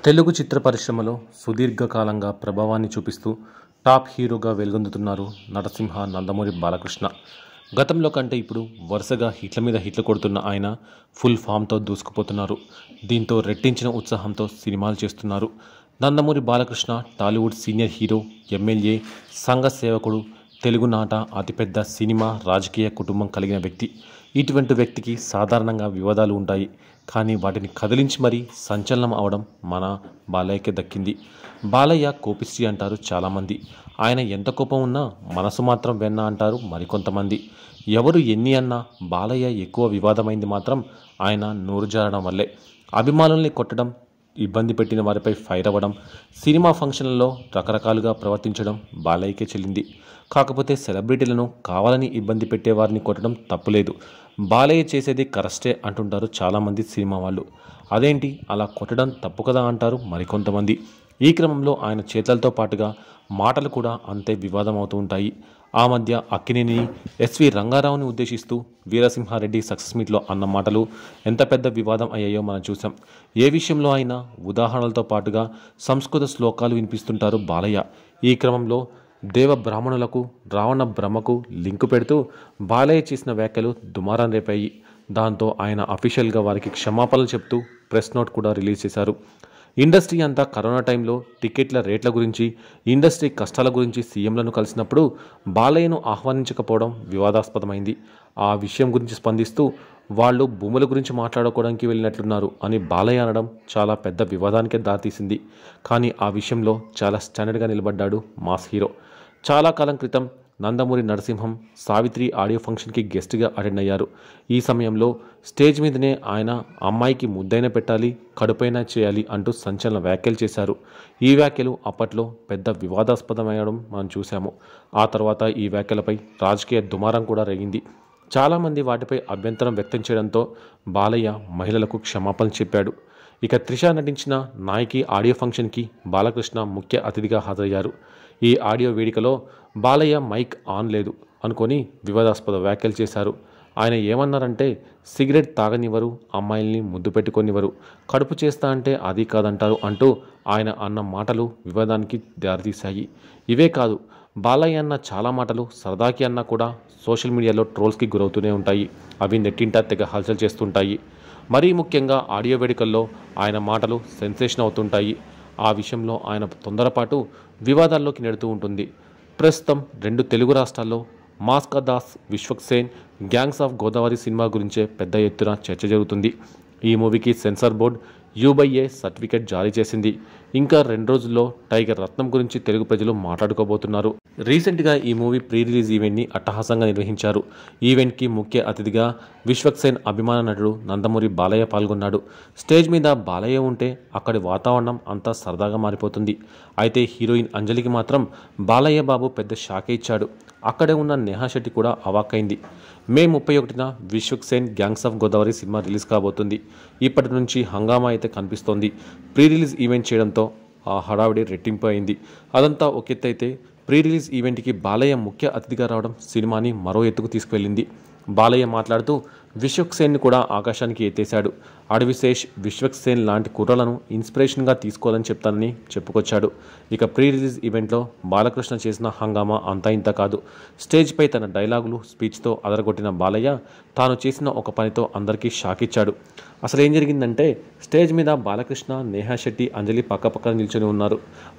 తెలుగు చిత్ర పరిశ్రమలో సుదీర్ఘకాలంగా ప్రభావాన్ని చూపిస్తూ టాప్ హీరోగా వెలుగొందుతున్నారు నరసింహ నందమూరి బాలకృష్ణ. గతంలో కంటే ఇప్పుడు వరుసగా హిట్ల మీద హిట్లు కొడుతున్న ఆయన ఫుల్ ఫామ్తో దూసుకుపోతున్నారు. దీంతో రెట్టించిన ఉత్సాహంతో సినిమాలు చేస్తున్నారు. Nandamuri Balakrishna Tollywood senior hero, MLA, సంఘ సేవకుడు, తెలుగునాట అతిపెద్ద సినిమా రాజకీయ కుటుంబం కలిగిన వ్యక్తి. ఇటువంటి వ్యక్తికి సాధారణంగా వివాదాలు ఉంటాయి. కానీ వాటిని కదిలించి మరీ సంచలనం అవడం మన బాలయ్యకే దక్కింది. బాలయ్య కోపిష్టి అంటారు చాలామంది. ఆయన ఎంత కోపం ఉన్నా మనసు మాత్రం వెన్న అంటారు మరికొంతమంది. ఎవరు ఎన్ని అన్నా బాలయ్య ఎక్కువ వివాదమైంది మాత్రం ఆయన నోరు జారడం వల్లే. అభిమానుల్ని కొట్టడం, ఇబ్బంది పెట్టిన వారిపై ఫైర్ అవ్వడం, సినిమా ఫంక్షన్లలో రకరకాలుగా ప్రవర్తించడం బాలయ్యకే చెల్లింది. కాకపోతే సెలబ్రిటీలను కావాలని ఇబ్బంది పెట్టేవారిని కొట్టడం తప్పులేదు. బాలయ్య చేసేది కరెస్టే అంటుంటారు చాలామంది సినిమా వాళ్ళు. అదేంటి అలా కొట్టడం తప్పు కదా అంటారు మరికొంతమంది. ఈ క్రమంలో ఆయన చేతలతో పాటుగా మాటలు కూడా అంతే వివాదం అవుతూ ఉంటాయి. ఆ మధ్య అక్కినేని ఎస్వి రంగారావుని ఉద్దేశిస్తూ వీరసింహారెడ్డి సక్సెస్ మీట్లో అన్న మాటలు ఎంత పెద్ద వివాదం అయ్యాయో మనం చూసాం. ఏ విషయంలో అయినా ఉదాహరణలతో పాటుగా సంస్కృత శ్లోకాలు వినిపిస్తుంటారు బాలయ్య. ఈ క్రమంలో దేవ బ్రాహ్మణులకు రావణ బ్రహ్మకు లింకు పెడుతూ బాలయ్య చేసిన వ్యాఖ్యలు దుమారం రేపాయి. దాంతో ఆయన అఫీషియల్గా వారికి క్షమాపణలు చెప్తూ ప్రెస్ నోట్ కూడా రిలీజ్ చేశారు. ఇండస్ట్రీ అంతా కరోనా టైంలో టికెట్ల రేట్ల గురించి, ఇండస్ట్రీ కష్టాల గురించి సీఎంలను కలిసినప్పుడు బాలయ్యను ఆహ్వానించకపోవడం వివాదాస్పదమైంది. ఆ విషయం గురించి స్పందిస్తూ వాళ్ళు భూముల గురించి మాట్లాడుకోవడానికి వెళ్ళినట్లున్నారు అని బాలయ్య అనడం చాలా పెద్ద వివాదానికే దారితీసింది. కానీ ఆ విషయంలో చాలా స్టాండర్డ్గా నిలబడ్డాడు మాస్ హీరో. చాలా కాలం క్రితం నందమూరి నరసింహం సావిత్రి ఆడియో ఫంక్షన్కి గెస్ట్గా అటెండ్ అయ్యారు. ఈ సమయంలో స్టేజ్ మీదనే ఆయన అమ్మాయికి ముద్దైన పెట్టాలి, కడుపైనా చేయాలి అంటూ సంచలన వ్యాఖ్యలు చేశారు. ఈ వ్యాఖ్యలు అప్పట్లో పెద్ద వివాదాస్పదమయ్యడం మనం చూసాము. ఆ తర్వాత ఈ వ్యాఖ్యలపై రాజకీయ దుమారం కూడా రేగింది. చాలామంది వాటిపై అభ్యంతరం వ్యక్తం చేయడంతో బాలయ్య మహిళలకు క్షమాపణలు చెప్పాడు. ఇక త్రిష నటించిన నాయకి ఆడియో ఫంక్షన్కి బాలకృష్ణ ముఖ్య అతిథిగా హాజరయ్యారు. ఈ ఆడియో వేదికలో బాలయ్య మైక్ ఆన్ లేదు అనుకొని వివాదాస్పద వ్యాఖ్యలు చేశారు. ఆయన ఏమన్నారంటే, సిగరెట్ తాగనివ్వరు, అమ్మాయిల్ని ముద్దు పెట్టుకొనివ్వరు, కడుపు చేస్తా అంటే అది కాదంటారు అంటూ ఆయన అన్న మాటలు వివాదానికి దారితీశాయి. ఇవే కాదు, బాలయ్య అన్న చాలా మాటలు సరదాకి అన్నా కూడా సోషల్ మీడియాలో ట్రోల్స్కి గురవుతూనే ఉంటాయి. అవి నెట్టింట తెగ హల్చల్ చేస్తుంటాయి. మరీ ముఖ్యంగా ఆడియో వేదికల్లో ఆయన మాటలు సెన్సేషన్ అవుతుంటాయి. ఆ విషయంలో ఆయన తొందరపాటు వివాదాల్లోకి నెడుతూ ఉంటుంది. ప్రస్తుతం 2 తెలుగు రాష్ట్రాల్లో మాస్కా దాస్, Vishwaksen Gangs of Godavari cinema గురించే పెద్ద ఎత్తున చర్చ జరుగుతుంది. ఈ మూవీకి సెన్సార్ బోర్డ్ U/A సర్టిఫికేట్ జారీ చేసింది. ఇంకా 2 రోజుల్లో టైగర్ రత్నం గురించి తెలుగు ప్రజలు మాట్లాడుకోబోతున్నారు. రీసెంట్గా ఈ మూవీ ప్రీ రిలీజ్ ఈవెంట్ని అట్టహాసంగా నిర్వహించారు. ఈవెంట్కి ముఖ్య అతిథిగా విశ్వక్సేన్ అభిమాన నటుడు నందమూరి బాలయ్య పాల్గొన్నాడు. స్టేజ్ మీద బాలయ్య ఉంటే అక్కడి వాతావరణం అంతా సరదాగా మారిపోతుంది. అయితే హీరోయిన్ అంజలికి మాత్రం బాలయ్య బాబు పెద్ద షాకే ఇచ్చాడు. అక్కడే ఉన్న నేహా శెట్టి కూడా అవాక్కైంది. మే 31న Vishwaksen Gangs of Godavari cinema release కాబోతుంది. ఇప్పటి నుంచి హంగామా అయితే కనిపిస్తోంది. ప్రీ రిలీజ్ ఈవెంట్ చేయడంతో ఆ హడావిడి రెట్టింపు అయింది. అదంతా ఒక ఎత్తు అయితే, ప్రీ రిలీజ్ ఈవెంట్కి బాలయ్య ముఖ్య అతిథిగా రావడం సినిమాని మరో ఎత్తుకు తీసుకువెళ్ళింది. బాలయ్య మాట్లాడుతూ విశ్వక్సేన్ని కూడా ఆకాశానికి ఎత్తేశాడు. అడవిశేష్, విశ్వక్సేన్ లాంటి కుర్రలను ఇన్స్పిరేషన్గా తీసుకోవాలని చెప్తానని చెప్పుకొచ్చాడు. ఇక ప్రీ రిలీజ్ ఈవెంట్లో బాలకృష్ణ చేసిన హంగామా అంతా ఇంత కాదు. స్టేజ్పై తన డైలాగులు, స్పీచ్తో అదరగొట్టిన బాలయ్య తాను చేసిన ఒక పనితో అందరికీ షాక్ ఇచ్చాడు. అసలు ఏం జరిగిందంటే, స్టేజ్ మీద బాలకృష్ణ, నేహా శెట్టి, అంజలి పక్కపక్కన నిల్చొని ఉన్నారు.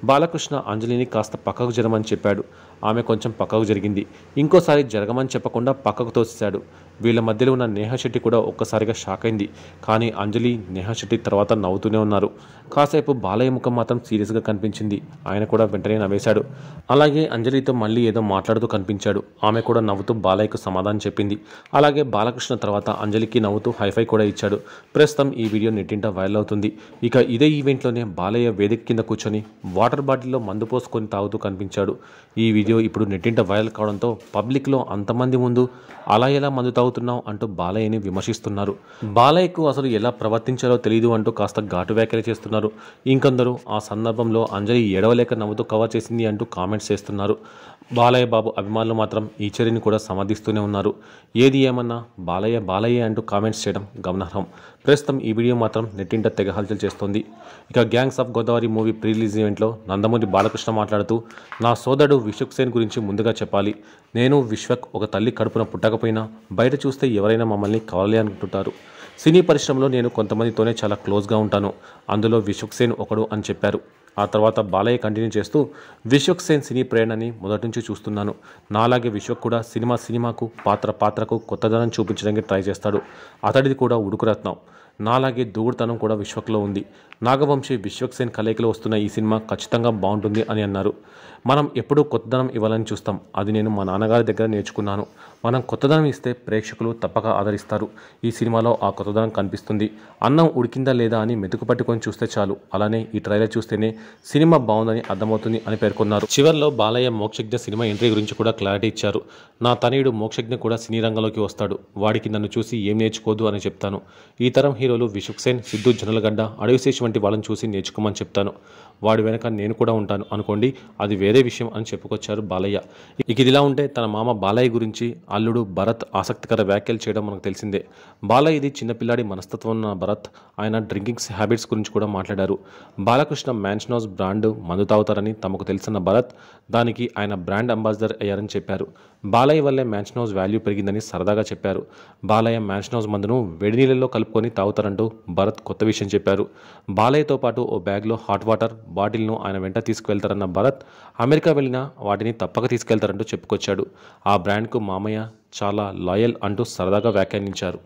బాలకృష్ణ అంజలిని కాస్త పక్కకు జరగమని చెప్పాడు. ఆమె కొంచెం పక్కకు జరిగింది. ఇంకోసారి జరగమని చెప్పకుండా పక్కకు తోసేశాడు. వీళ్ళ మధ్యలో ఉన్న నేహా శెట్టి కూడా ఒక్కసారిగా షాక్ అయింది. కానీ అంజలి, నేహా శెట్టి తర్వాత నవ్వుతూనే ఉన్నారు. కాసేపు బాలయ్య ముఖం మాత్రం సీరియస్గా కనిపించింది. ఆయన కూడా వెంటనే నవ్వేశాడు. అలాగే అంజలితో మళ్ళీ ఏదో మాట్లాడుతూ కనిపించాడు. ఆమె కూడా నవ్వుతూ బాలయ్యకు సమాధానం చెప్పింది. అలాగే బాలకృష్ణ తర్వాత అంజలికి నవ్వుతూ హైఫై కూడా ఇచ్చాడు. ప్రస్తుతం ఈ వీడియో నెట్టింట వైరల్ అవుతుంది. ఇక ఇదే ఈవెంట్లోనే బాలయ్య వేదిక కింద కూర్చొని వాటర్ బాటిల్లో మందు పోసుకొని తాగుతూ కనిపించాడు. ఈ వీడియో ఇప్పుడు నెట్టింట వైరల్ కావడంతో పబ్లిక్లో అంతమంది ముందు అలా ఎలా మందు తాగుతున్నావు అంటూ బాలయ్య బాలయ్యని విమర్శిస్తున్నారు. బాలయ్యకు అసలు ఎలా ప్రవర్తించాలో తెలియదు అంటూ కాస్త ఘాటు వ్యాఖ్యలు చేస్తున్నారు. ఇంకొందరు ఆ సందర్భంలో అంజలి ఏడవలేక నవ్వుతూ కవర్ చేసింది అంటూ కామెంట్స్ చేస్తున్నారు. బాలయ్య బాబు అభిమానులు మాత్రం ఈ చర్యని కూడా సమర్థిస్తూనే ఉన్నారు. ఏది ఏమన్నా బాలయ్య అంటూ కామెంట్స్ చేయడం గమనార్హం. ప్రస్తుతం ఈ వీడియో మాత్రం నెట్టింట తెగ హల్చల్ చేస్తోంది. ఇక gangs of Godavari movie pre release ఈవెంట్లో నందమూరి బాలకృష్ణ మాట్లాడుతూ, నా సోదరుడు విశ్వక్ సేన్ గురించి ముందుగా చెప్పాలి. నేను విశ్వక్ ఒక తల్లి కడుపున పుట్టకపోయినా బయట చూస్తే ఎవరైనా మమ్మల్ని కావాలి అనుకుంటుంటారు. సినీ పరిశ్రమలో నేను కొంతమందితోనే చాలా క్లోజ్గా ఉంటాను. అందులో విశ్వక్ సేన్ ఒకడు అని చెప్పారు. ఆ తర్వాత బాలయ్య కంటిన్యూ చేస్తూ, విశ్వక్ సేన్ సినీ ప్రేరణని మొదటి నుంచి చూస్తున్నాను. నాలాగే విశ్వక్ కూడా సినిమాకు పాత్రకు కొత్తదనం చూపించడానికి ట్రై చేస్తాడు. అతడిది కూడా ఉడుకురత్నం. నాలాగే దూకుడుతనం కూడా విశ్వక్లో ఉంది. నాగవంశీ విశ్వక్ సేన్ కలయికలో వస్తున్న ఈ సినిమా ఖచ్చితంగా బాగుంటుంది అని అన్నారు. మనం ఎప్పుడూ కొత్తదనం ఇవ్వాలని చూస్తాం. అది నేను మా నాన్నగారి దగ్గర నేర్చుకున్నాను. మనం కొత్తదనం ఇస్తే ప్రేక్షకులు తప్పక ఆదరిస్తారు. ఈ సినిమాలో ఆ కొత్తదనం కనిపిస్తుంది. అన్నం ఉడికిందా లేదా అని మెతుకు పట్టుకొని చూస్తే చాలు. అలానే ఈ ట్రైలర్ చూస్తేనే సినిమా బాగుందని అర్థమవుతుంది అని పేర్కొన్నారు. చివర్లో బాలయ్య మోక్షజ్ఞ సినిమా ఎంట్రీ గురించి కూడా క్లారిటీ ఇచ్చారు. నా తనయుడు మోక్షజ్ఞ కూడా సినీ రంగంలోకి వస్తాడు. వాడికి నన్ను చూసి ఏం నేర్చుకోదు అని చెప్తాను. ఈ తరం హీరోలు విశ్వక్ సేన్, సిద్ధు జొన్నలగడ్డ, అడవిశేష్ వంటి వాళ్ళని చూసి నేర్చుకోమని చెప్తాను. వాడి వెనక నేను కూడా ఉంటాను అనుకోండి, అది వేరే విషయం అని చెప్పుకొచ్చారు బాలయ్య. ఇక ఇదిలా ఉంటే తన మామ బాలయ్య గురించి అల్లుడు భరత్ ఆసక్తికర వ్యాఖ్యలు చేయడం మనకు తెలిసిందే. బాలయ్యది చిన్నపిల్లాడి మనస్తత్వం ఉన్న భరత్ ఆయన డ్రింకింగ్ హ్యాబిట్స్ గురించి కూడా మాట్లాడారు. బాలకృష్ణ మ్యాన్షనోస్ బ్రాండ్ మందు తాగుతారని తమకు తెలిసిన భరత్ దానికి ఆయన బ్రాండ్ అంబాసిడర్ అయ్యారని చెప్పారు. బాలయ్య వల్లే మ్యాన్షనోస్ వాల్యూ పెరిగిందని సరదాగా చెప్పారు. బాలయ్య మ్యాన్షనోస్ మందును వేడి నీళ్ళల్లో కలుపుకొని తాగుతారంటూ భరత్ కొత్త విషయం చెప్పారు. బాలయ్యతో పాటు ఓ బ్యాగ్లో హాట్ వాటర్ బాటిల్ను ఆయన వెంట తీసుకువెళ్తారన్న భరత్, అమెరికా వెళ్ళినా వాటిని తప్పక తీసుకెళ్తారంటూ చెప్పుకొచ్చాడు. ఆ బ్రాండ్కు మామయ్య చాలా లాయల్ అంటూ సరదాగా వ్యాఖ్యానించారు.